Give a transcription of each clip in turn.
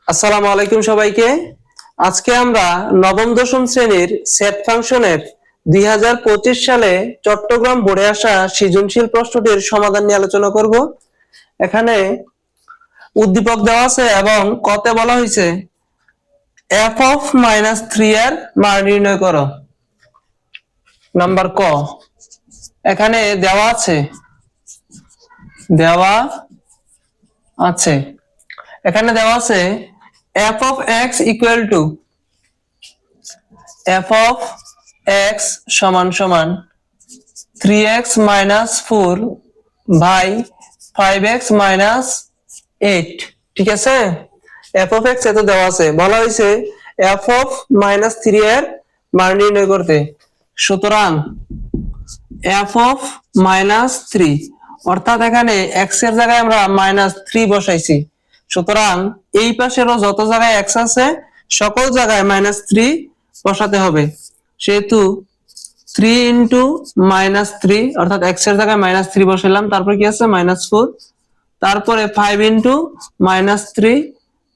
আসসালামু আলাইকুম সবাইকে। আজকে আমরা নবম দশম শ্রেণীর সেট ফাংশনের 2025 সালে চট্টগ্রাম বোর্ডে আসা সৃজনশীল প্রশ্নটির সমাধান নিয়ে আলোচনা করব। এখানে উদ্দীপক দেওয়া আছে এবং কতে বলা হয়েছে f of -3 এর মান নির্ণয় করো। নাম্বার ক, এখানে দেওয়া আছে এখানে দেওয়া আছে f of x equal to f of x সমান সমান 3x minus 4 by 5x minus 8। ঠিক আছে, f of x এত দেওয়া আছে, বলা হয়েছে f of -3 এর মান নির্ণয় করতে। সুতরাং f of -3 অর্থাৎ এখানে x এর জায়গায় আমরা -3 বসাইছি। সুতরাং এই পাশেরও যত জায়গায় x আছে সকল জায়গায় -3 বসাতে হবে। সেহেতু 3 into -3 অর্থাৎ x এর জায়গায় -3 বসাইলাম, তারপর কি আছে -4, তারপরে 5 into -3,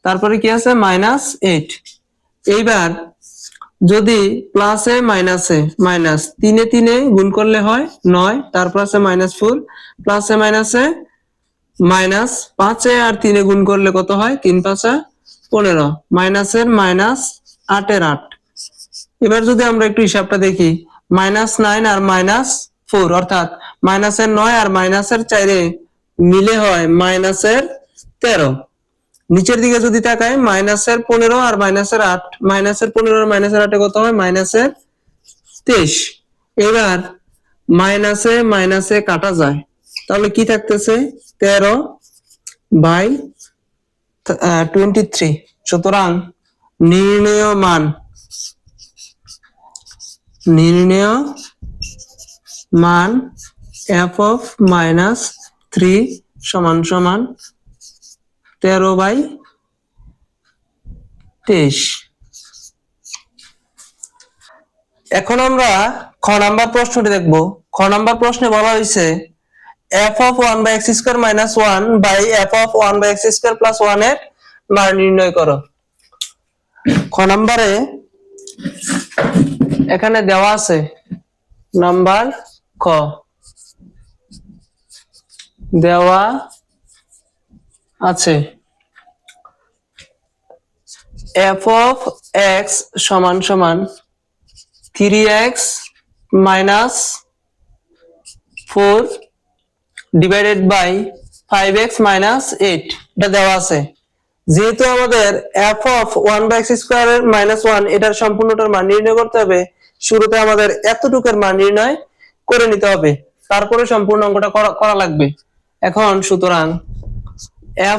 তারপরে কি আছে -8। এইবার যদি প্লাসে মাইনাসে মাইনাস 3 এ 3 গুণ করলে হয় 9, তারপর আছে -4, প্লাসে মাইনাসে মাইনাস 5 এ আর 3 এ গুণ করলে কত হয় 3 5 15, মাইনাসের -8 এর 8। এবার যদি আমরা একটু হিসাবটা দেখি, -9 আর -4 অর্থাৎ মাইনাসের 9 আর মাইনাসের 4 মিলে হয় -13। নিচের দিকে যদি তাকাই -15 আর -8, -15 আর -8 কত হয় -23। এবার মাইনাসে মাইনাসে কাটা যায়, তাহলে কি থাকতেছে 13/23। সুতরাং নির্ণেয় মান f of -3 সমান সমান 13/23। এখন আমরা খ নাম্বার প্রশ্নটি দেখব। খ নাম্বার প্রশ্নে বলা হয়েছে f of 1/x² - 1 by f of 1/x² + 1 এর মান নির্ণয় করো। খ নাম্বারে এখানে দেওয়া আছে নাম্বার খ, দেওয়া আছে f of x সমান সমান 3x minus 4 divided by 5x minus 8 এটা দেওয়া আছে। যেহেতু আমাদের f of 1/x² এর -1 এটার সম্পূর্ণটার মান নির্ণয় করতে হবে, শুরুতে আমাদের এতটুকুর মান নির্ণয় করে নিতে হবে, তারপরে সম্পূর্ণ অঙ্কটা করা লাগবে। এখন সুতরাং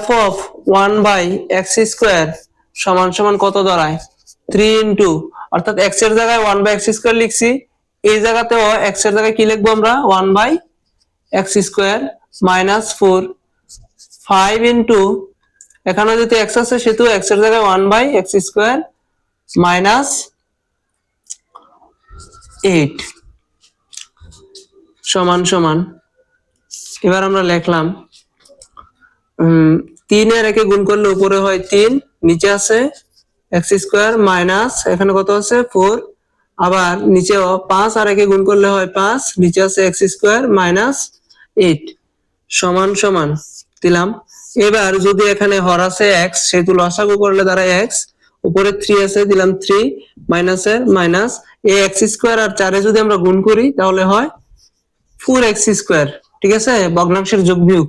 f of 1/x² সমান সমান কত দাঁড়ায় 3 into অর্থাৎ x এর জায়গায় 1/x² লিখছি, এই জায়গাতেও x এর জায়গায় কি লিখবো আমরা 1/x² -4 5 into এখানে যদি x আছে সেহেতু x এর জায়গায় 1/x² -8 সমান সমান। এবার আমরা লিখলাম 3 এর একে গুণ করলে উপরে হয় 3, নিচে আছে x² মাইনাস এখানে কত আছে 4, আবার নিচে 5 আর একে গুণ করলে হয় 5, নিচে আছে x² -8 সমান সমান দিলাম। এবার যদি এখানে হর আছে x সেহেতু লসাগু করলে দাঁড়ায় x, উপরে 3 আছে দিলাম 3, মাইনাসের মাইনাস, এই x² আর 4 এ যদি আমরা গুণ করি তাহলে হয় 4x²। ঠিক আছে, ভগ্নাংশের যোগ বিয়োগ।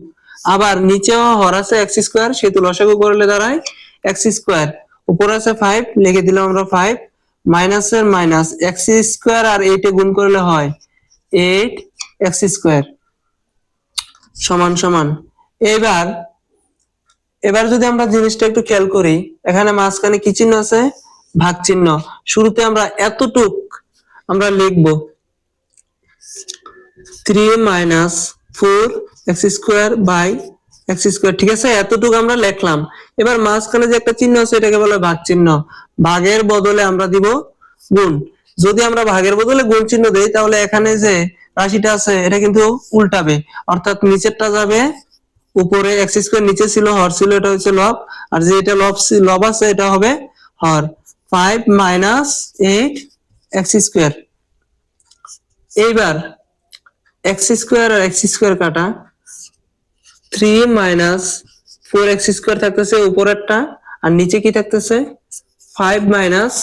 আবার নিচেও হর আছে x² সেহেতু লসাগু করলে দাঁড়ায় x², উপরে আছে 5 লিখে দিলাম আমরা 5, মাইনাসের মাইনাস x² আর 8 এ গুণ করলে হয় 8x² সমান সমান। এবার যদি আমরা জিনিসটা একটু খেয়াল করি, এখানে মাঝখানে কি চিহ্ন আছে ভাগ চিহ্ন। শুরুতে আমরা এতটুক আমরা লিখব 3 - 4x² by x²। ঠিক আছে, এতটুকু আমরা লিখলাম। এবার মাঝখানে যে একটা চিহ্ন আছে এটাকে বলে ভাগ চিহ্ন। ভাগের বদলে আমরা দিব গুণ। যদি আমরা ভাগের বদলে গুণ চিহ্ন দেই তাহলে এখানে যে রাশিটা আছে এটা কিন্তু উল্টাবে, অর্থাৎ নিচেরটা যাবে উপরে এক্স স্কোয়ার, নিচে ছিল হর ছিল, এটা হচ্ছে লব, আর যে এটা লব আছে এটা হবে হর। 5 মাইনাস 8 এক্স স্কোয়ার। এইবার এক্স স্কোয়ার আর এক্স স্কোয়ার কাটা, 3 মাইনাস 4 এক্স স্কোয়ার থাকতেছে উপরেরটা, আর নিচে কি থাকতেছে 5 মাইনাস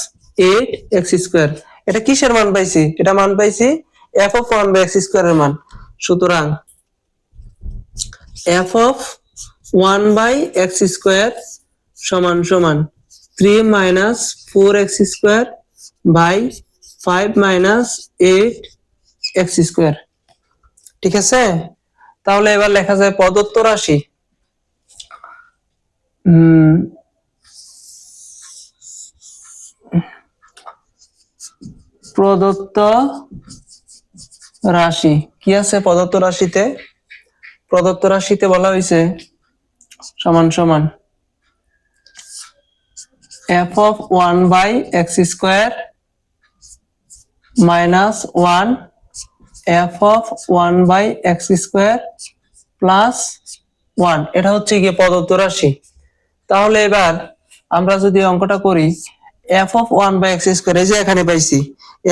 8 এক্স স্কোয়ার। এটা কিসের মান পাইছি? এটা মান পাইছি এফ অফ 1 বাই এক্স স্কোয়ারের মান। সুতরাং F of 1 by X square সমান সমান 3 minus 4 X square by 5 minus 8 X square. ঠিক আছে, তাহলে এবার লেখা যায় প্রদত্ত রাশি। প্রদত্ত রাশি কি আছে প্রদত্ত রাশিতে? প্রদত্ত রাশিতে বলা হয়েছে সমান সমান F of 1 by X square minus 1 F of 1 by X square plus 1, এটা হচ্ছে গিয়ে প্রদত্ত রাশি। তাহলে এবার আমরা যদি অঙ্কটা করি, F of 1 by X square, এই যে এখানে পাইছি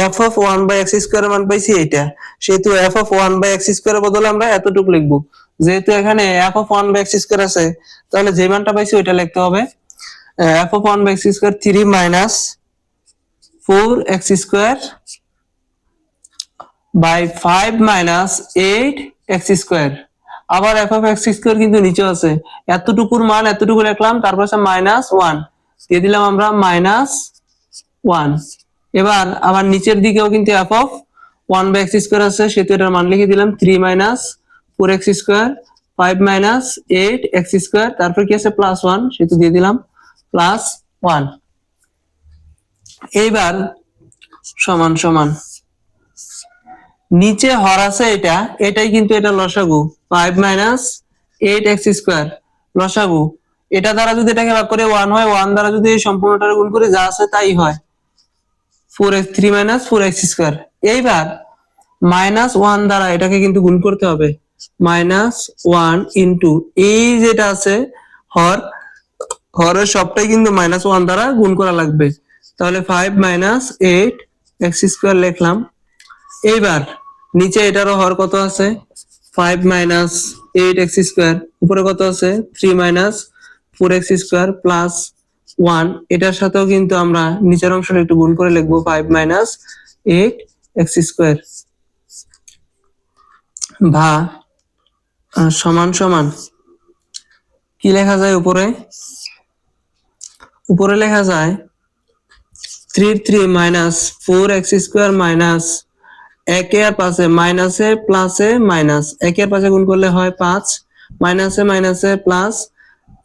F of 1 by X square মান পাইছি এইটা, সেহেতু এফ অফ 1 বাই এক্স স্কোয়ারের বদলে আমরা এতটুকু লিখবো। যেহেতু এখানে F of 1 by X square আছে, তাহলে যে মানটা পাইছি ওইটা লিখতে হবে। F of 1 by X square 3 minus 4 X square by 5 minus 8 X square. আবার এফ অফ এক্স স্কোয়ার কিন্তু নিচে আছে, এতটুকুর মান এতটুকু লিখলাম, তারপর আছে মাইনাস 1 দিয়ে দিলাম আমরা মাইনাস 1। এবার আবার নিচের দিকেও কিন্তু F of 1 by X square আছে, সেহেতু এটার মান লিখে দিলাম 3 minus 4 X square 5 minus 8 X square, তারপর কি আছে প্লাস 1, সেহেতু দিয়ে দিলাম প্লাস 1। এইবার সমান সমান নিচে হর আছে এটা, এটাই কিন্তু এটা লসাগু 5 মাইনাস 8 এক্স স্কোয়ার লসাগু। এটা দ্বারা যদি এটাকে ভাগ করে 1 হয়, 1 দ্বারা যদি এই সম্পূর্ণটা গুণ করে যা আছে তাই হয় 4x 3 মাইনাস 4 এক্স স্কোয়ার। এইবার মাইনাস 1 দ্বারা এটাকে কিন্তু গুণ করতে হবে, মাইনাস 1 ইন্টু এই যেটা আছে হর, হরের সবটাই কিন্তু মাইনাস 1 দ্বারা গুণ করা লাগবে। তাহলে 5 মাইনাস 8 এক্স স্কোয়ার লিখলাম। এইবার নিচে এটারও হর কত আছে 5 মাইনাস 8 এক্স স্কোয়ার, উপরে কত আছে 3 মাইনাস 4 এক্স স্কোয়ার প্লাস 1, এটার সাথেও কিন্তু আমরা নিচের অংশটা একটু গুণ করে লিখবো 5 মাইনাস 8 এক্স স্কোয়ার ভা সমান সমান কি লেখা যায় উপরে? উপরে লেখা যায় 3 মাইনাস 4 এক্স স্কোয়ার মাইনাস একে আর পাশে মাইনাসে প্লাসে মাইনাস, একে আর পাশে গুণ করলে হয় 5, মাইনাসে মাইনাসে প্লাস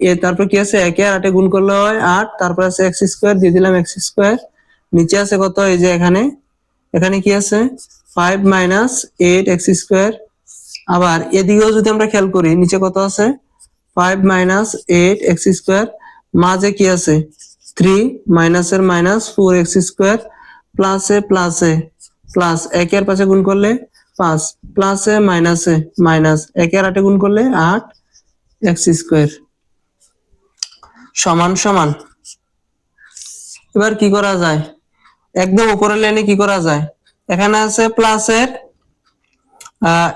এ, তারপর কি আছে একে আর 8 গুণ করলে হয় 8, তারপর আছে এক্স স্কোয়ার দিয়ে দিলাম এক্স স্কোয়ার। নিচে আছে কত, এই যে এখানে, এখানে কি আছে 5 মাইনাস 8 এক্স স্কোয়ার। আবার এদিকেও যদি আমরা খেয়াল করি নিচে কত আছে 5 মাইনাস 8 এক্স স্কোয়ার, মাঝে কি আছে 3 মাইনাসের মাইনাস 4 এক্স স্কোয়ার প্লাসে প্লাসে প্লাস, একের পাশে গুণ করলে 5 প্লাসে মাইনাসে মাইনাস, একের 8 গুণ করলে 8 এক্স স্কোয়ার সমান সমান। এবার কি করা যায়, একদম উপরের লাইনে কি করা যায়, এখানে আছে প্লাসের,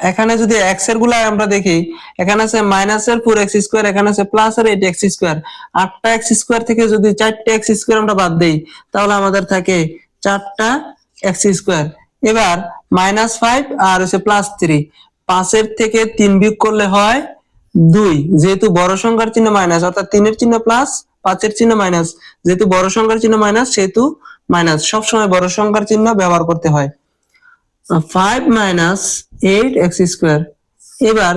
এখানে যদি এক্স এর গুলা আমরা দেখি, এখানে আছে মাইনাসের 4 এক্স স্কোয়ার, এখানে আছে প্লাসের 8 এক্স স্কোয়ার। 8টা এক্স স্কোয়ার থেকে যদি 4টে এক্স স্কোয়ার আমরা বাদ দেই, তাহলে আমাদের থাকে 4টা এক্স স্কোয়ার। এবার মাইনাস 5 আর হচ্ছে প্লাস 3, 5 এর থেকে 3 বিয়োগ করলে হয় 2, যেহেতু বড় সংখ্যার চিহ্ন মাইনাস, অর্থাৎ 3 এর চিহ্ন প্লাস 5 এর চিহ্ন মাইনাস, যেহেতু বড় সংখ্যার চিহ্ন মাইনাস সেহেতু মাইনাস, সবসময় বড় সংখ্যার চিহ্ন ব্যবহার করতে হয়। 5 মাইনাস 8 এক্স স্কোয়ার। এবার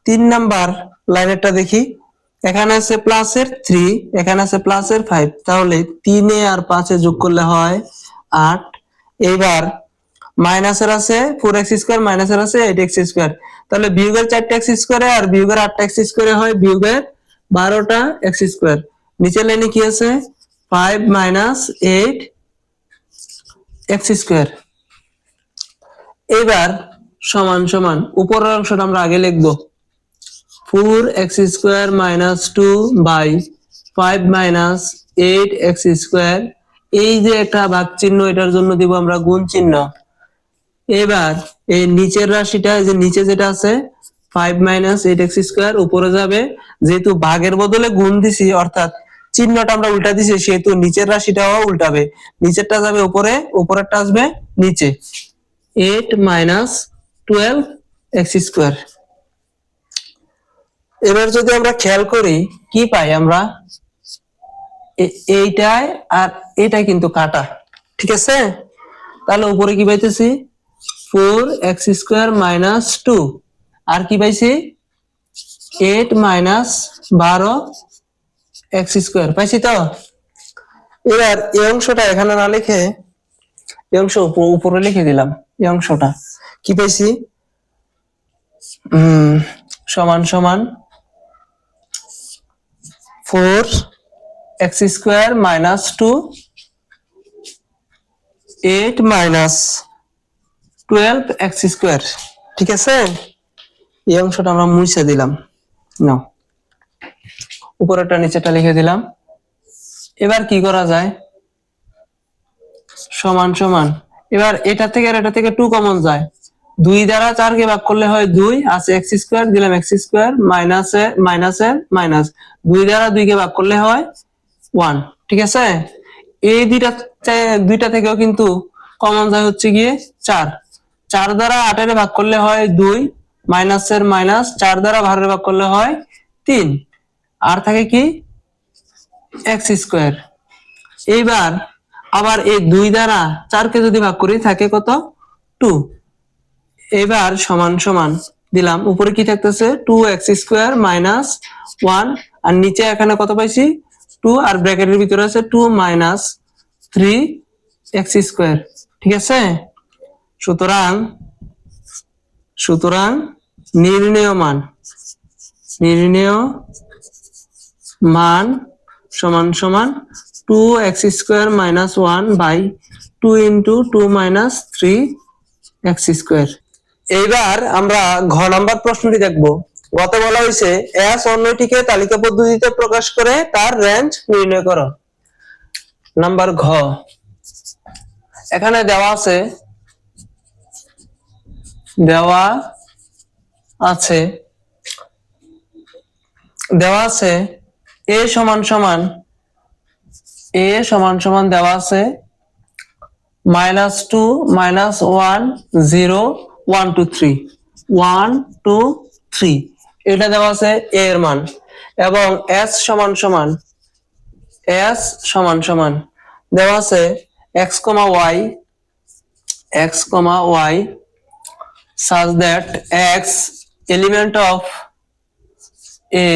3 নাম্বার লাইনেরটা দেখি, এখানে আছে প্লাসের 3, এখানে আছে প্লাসের 5, তাহলে 3 আর 5 যোগ করলে হয় 8। এইবার মাইনাসের আছে 4 এক্স স্কোয়ার, মাইনাসের আছে 8 এক্স স্কোয়ার, তাহলে বিয়োগের 4টা এক্স স্কোয়ারে আর বিয়োগের 8টা এক্স স্কোয়ারে হয় বিয়োগের 12টা এক্স স্কোয়ার। নিচের লাইনে কি আছে 5 মাইনাস 8 এক্স স্কোয়ার। এবার সমান সমান উপরের অংশটা আমরা আগে লিখবো 4x square minus 2 by 5 minus 8x square. এই যে একটা ভাগ চিহ্ন, এটার জন্য দিব আমরা গুণ চিহ্ন। এবার এই নিচের রাশিটা, যে নিচে যেটা আছে 5 মাইনাস 8x স্কোয়ার উপরে যাবে, যেহেতু ভাগের বদলে গুণ দিছি অর্থাৎ চিহ্নটা আমরা উল্টা দিছি, সেহেতু নিচের রাশিটাও উল্টাবে। নিচেরটা যাবে উপরে, উপরেরটা আসবে নিচে। 8 মাইনাস 12x স্কোয়ার। এবার যদি আমরা খেয়াল করি কি পাই আমরা, এইটাই আর এটা কিন্তু কাটা, ঠিক আছে? তাহলে উপরে কি পাইতেছি 4x স্কোয়ার মাইনাস 2, আর কি পাইছি 8 মাইনাস 12x স্কোয়ার পাইছি তো। এবার এই অংশটা এখানে না লিখে এই অংশ উপরে লিখে দিলাম। এই অংশটা কি পাইছি, সমান সমান 4x square minus 2 8 minus 12x square, ঠিক আছে? এই অংশটা আমরা মুছে দিলাম, না উপরেরটা নিচেটা লিখে দিলাম। এবার কি করা যায়, সমান সমান, এবার এটা থেকে আর এটা থেকে 2 কমন যায়, 2 দ্বারা 4 কে ভাগ করলে হয় 2, আছে x স্কয়ার, দিলাম x স্কয়ার মাইনাস এ মাইনাস 2 দ্বারা 2 কে ভাগ করলে হয় 1, ঠিক আছে? এই দুইটা থেকেও কিন্তু কমন যায় হচ্ছে গিয়ে 4, 4 দ্বারা 8 এর ভাগ করলে হয় 2, মাইনাসের মাইনাস, 4 দ্বারা 12 এর ভাগ করলে হয় 3, আর থাকে কি x স্কয়ার। এইবার আবার এই 2 দ্বারা 4 কে যদি ভাগ করি থাকে কত 2। এবার সমান সমান দিলাম, উপরে কি থাকতেছে 2x স্কয়ার মাইনাস 1, আর নিচে এখানে কত পাইছি 2, আর ব্র্যাকেটের ভিতরে আছে 2 মাইনাস 3x স্কয়ার, ঠিক আছে? সুতরাং সুতরাং নির্ণেয় মান সমান সমান 2x square minus 1 by 2 into 2 minus 3x square. এইবার আমরা ঘ নাম্বার প্রশ্নটি দেখব। গত বলা হয়েছে এস অন্যটিকে তালিকা পদ্ধতিতে প্রকাশ করে তার রেঞ্জ নির্ণয় করো। নাম্বার ঘ, এখানে দেওয়া আছে এ সমান সমান দেওয়া আছে -2 -1 0 1 2 3 1 2 3, এটা দেওয়া আছে a এর মান, এবং s সমান সমান দেওয়া আছে x, y such that x element of a,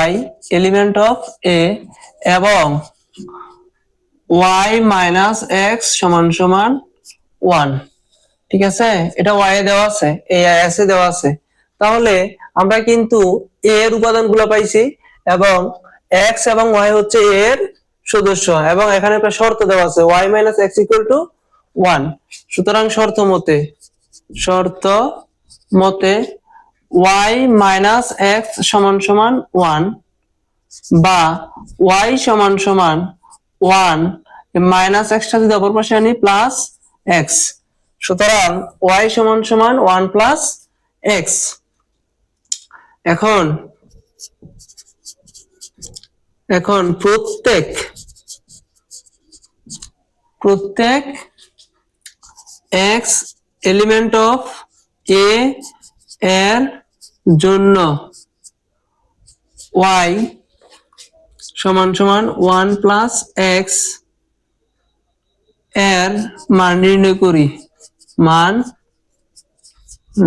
y element of a, এবং y minus x সমান 1, ঠিক আছে? এটা y এ দেওয়া আছে, এই s এ দেওয়া আছে। তাহলে আমরা কিন্তু a এর উপাদানগুলো পাইছি, এবং x এবং y হচ্ছে a এর সদস্য, এবং এখানে একটা শর্ত দেওয়া আছে y minus x equal to 1। সুতরাং শর্ত মতে y minus x সমান 1, বা y সমান 1 মাইনাস x টা যদি অপর পাশে আনি প্লাস x, সুতরাং y সমান 1 প্লাস x। এখন প্রত্যেক x এলিমেন্ট অফ a এর জন্য y সমান 1 প্লাস x এর মান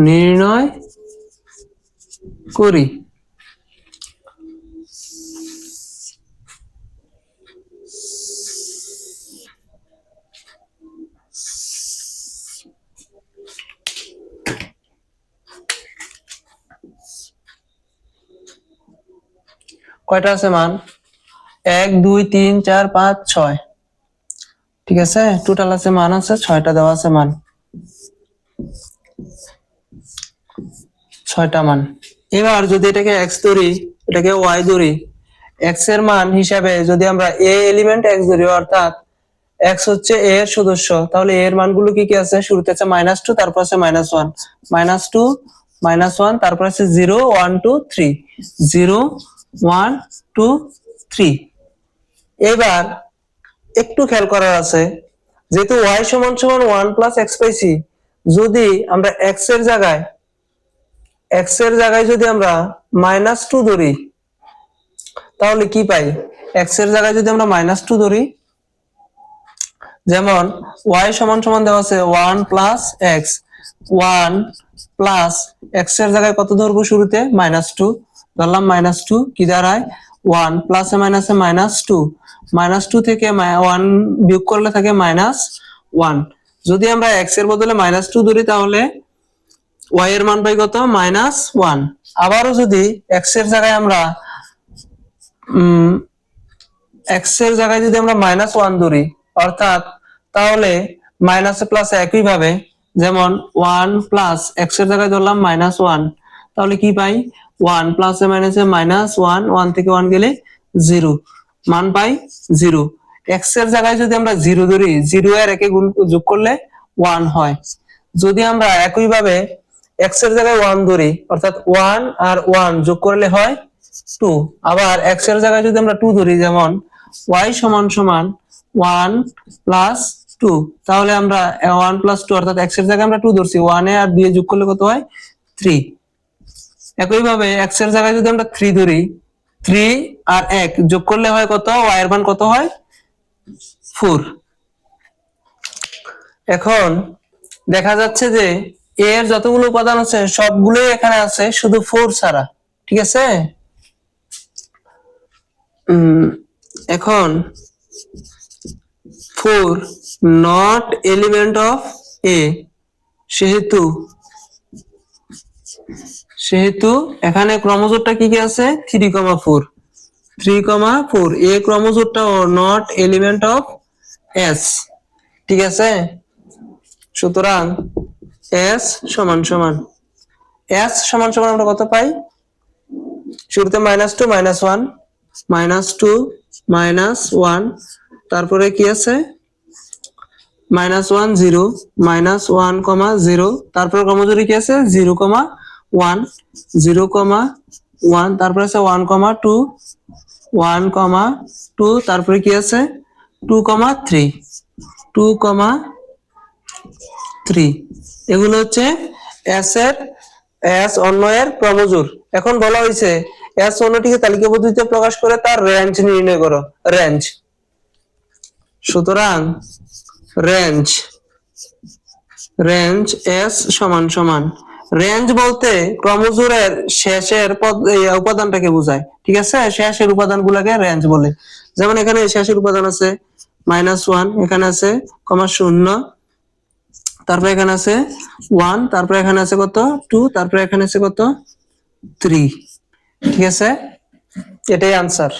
নির্ণয় করি। কয়টা আছে মান? 1 2 3 4 5 6, ঠিক আছে? টোটাল আছে মান আছে 6টা, দেওয়া আছে মান 6টা মান। এবার যদি এটাকে x ধরি, এটাকে y ধরি, x এর মান হিসাবে যদি আমরা a এলিমেন্ট x ধরি, অর্থাৎ x হচ্ছে a এর সদস্য, তাহলে a এর মানগুলো কি কি আছে? শুরুতে আছে -2, তারপর আছে -1, -2 -1, তারপর আছে 0 1 2 3, 0 1 2 3। এবার একটু খেয়াল করার আছে, যেহেতু y সমান সমান 1 প্লাস x পাইছি, যদি আমরা x এর জায়গায় যদি আমরা -2 ধরি, তাহলে কি পাই? x এর জায়গায় যদি আমরা -2 ধরি, যেমন y সমান সমান দেওয়া আছে 1 প্লাস x, 1 প্লাস x এর জায়গায় কত ধরবো? শুরুতে -2 ধরলাম, -2 কি দাঁড়ায়? 1 প্লাসে মাইনাসে -2, -2 থেকে 1 বিয়োগ করলে থাকে -1। যদি আমরা x এর বদলে -2 ধরি, তাহলে y এর মান পাই কত? -1। আবারও যদি x এর জায়গায় আমরা যদি আমরা -1 ধরি, অর্থাৎ তাহলে মাইনাসে প্লাসে একইভাবে, যেমন 1 প্লাস x এর জায়গায় ধরলাম -1, তাহলে কি পাই? 1 প্লাসে মাইনাসে -1, 1 থেকে 1 গেলে 0, মান পাই 0। x এর জায়গায় যদি আমরা 0 ধরি, 0 এর একে যোগ করলে 1 হয়। যদি আমরা একইভাবে x এর জায়গায় 1 ধরি, অর্থাৎ 1 আর 1 যোগ করলে হয় 2। আবার x এর জায়গায় যদি আমরা 2 ধরি, যেমন y সমান সমান 1 প্লাস 2, তাহলে আমরা 1 প্লাস 2, অর্থাৎ x এর জায়গায় আমরা 2 ধরছি, 1 এ আর 2 এ যোগ করলে কত হয়? 3। একইভাবে x এর জায়গায় যদি আমরা 3 ধরি, 3 আর 1 যোগ করলে হয় কত? y এর মান কত হয়? 4। এখন দেখা যাচ্ছে যে a এর যতগুলো উপাদান আছে সবগুলোই এখানে আছে, শুধু 4 ছাড়া। ঠিক আছে? এখন 4 নট এলিমেন্ট অফ a, সেহেতু এখানে ক্রমজোরটা কি কি আছে? 3,4, 3,4। a ক্রমজোরটা নট এলিমেন্ট অফ s। ঠিক আছে? সুতরাং s সমান সমান আমরা কত পাই? শুরুতে -2 -1, -2 -1, তারপরে কি আছে? -1 0, -1 0, তারপরে ক্রমজোরে কি আছে? 0 1, 0 1, তারপরে আছে 1 2, 1 2, তারপরে কি আছে? 2 3, 2 3। এগুলো হচ্ছে s অন্বয়ের ক্রমজোর। এখন বলা হয়েছে s অন্যটিকে তালিকা পদ্ধতিতে প্রকাশ করে তার রেঞ্জ নির্ণয় করো। রেঞ্জ, সুতরাং রেঞ্জ s সমান সমান, রেঞ্জ বলতে ক্রমজোরের শেষের উপাদানটাকে বোঝায়। ঠিক আছে? শেষের উপাদানগুলোকে রেঞ্জ বলে। যেমন এখানে শেষের উপাদান আছে -1, এখানে আছে 0, তারপরে এখানে আছে 1, তারপরে এখানে আছে কত? 2, তারপরে এখানে আছে কত? 3। ঠিক আছে? এটাই আনসার।